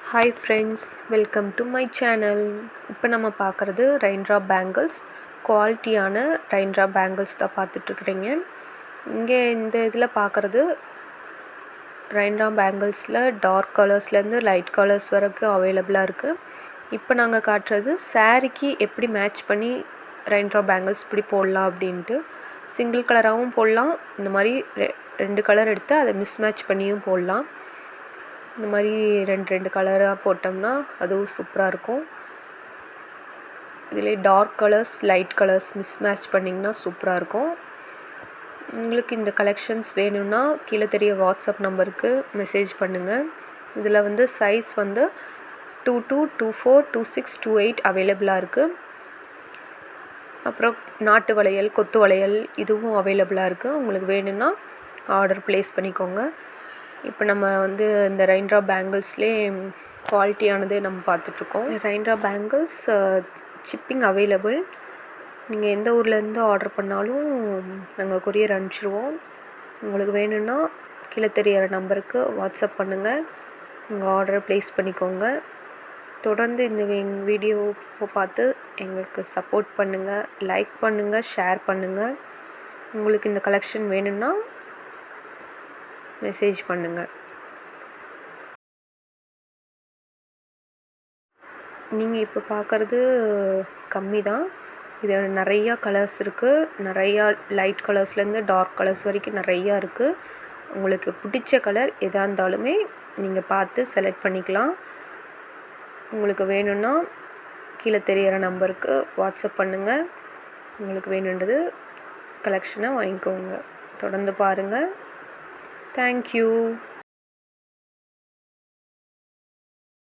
Hi friends, welcome to my channel. இப்போ நம்ம பார்க்குறது ரெயின்ட்ராப் பேங்கிள்ஸ். குவாலிட்டியான ரெயின்ட்ராப் பேங்கிள்ஸ் தான் பார்த்துட்ருக்குறீங்க. இங்கே இந்த இதில் பார்க்குறது ரெயின்ட்ராப் பேங்கிள்ஸில் டார்க் கலர்ஸ்லேருந்து லைட் கலர்ஸ் வரைக்கும் அவைலபிளாக இருக்குது. இப்போ நாங்கள் காட்டுறது சாரீக்கு எப்படி மேட்ச் பண்ணி ரெயின்ட்ராப் பேங்கிள்ஸ் இப்படி போடலாம் அப்படின்ட்டு. சிங்கிள் கலராகவும் போடலாம், இந்த மாதிரி ரெண்டு கலர் எடுத்து அதை மிஸ்மேட்ச் பண்ணியும் போடலாம். இந்த மாதிரி ரெண்டு கலராக போட்டோம்னா அதுவும் சூப்பராக இருக்கும். இதிலே dark colours light colours mismatch பண்ணிங்கன்னா சூப்பராக இருக்கும். உங்களுக்கு இந்த கலெக்ஷன்ஸ் வேணும்னா கீழே தெரிய வாட்ஸ்அப் நம்பருக்கு மெசேஜ் பண்ணுங்கள். இதில் வந்து சைஸ் வந்து 22, 24, 26, 28 அவைலபிளாக இருக்குது. அப்புறம் நாட்டு வளையல், கொத்து வளையல் இதுவும் அவைலபிளாக இருக்குது. உங்களுக்கு வேணும்னா ஆர்டர் ப்ளேஸ் பண்ணிக்கோங்க. இப்போ நம்ம வந்து இந்த ரெயின்ட்ராப் பேங்கிள்ஸ்லேயே குவாலிட்டியானதே நம்ம பார்த்துட்ருக்கோம். Raindrop bangles shipping available. நீங்கள் எந்த ஊர்லேருந்து ஆர்டர் பண்ணாலும் நாங்கள் கொரியர் அனுப்பிச்சிடுவோம். உங்களுக்கு வேணும்னா கீழே தெரிகிற நம்பருக்கு வாட்ஸ்அப் பண்ணுங்கள், உங்கள் ஆர்டரை ப்ளேஸ் பண்ணிக்கோங்க. தொடர்ந்து இந்த வீடியோ பார்த்து எங்களுக்கு சப்போர்ட் பண்ணுங்கள், லைக் பண்ணுங்கள், ஷேர் பண்ணுங்கள். உங்களுக்கு இந்த கலெக்ஷன் வேணும்னா மெசேஜ் பண்ணுங்கள். நீங்கள் இப்போ பார்க்குறது கம்மி தான். இதில் நிறையா கலர்ஸ் இருக்குது. நிறையா லைட் கலர்ஸ்லேருந்து டார்க் கலர்ஸ் வரைக்கும் நிறையா இருக்குது. உங்களுக்கு பிடிச்ச கலர் எதாக இருந்தாலுமே நீங்கள் பார்த்து செலக்ட் பண்ணிக்கலாம். உங்களுக்கு வேணும்னா கீழே தெரிகிற நம்பருக்கு வாட்ஸ்அப் பண்ணுங்கள். உங்களுக்கு வேணுன்றது கலெக்ஷனை வாங்கிக்கோங்க. தொடர்ந்து பாருங்கள். தேங்க்யூ.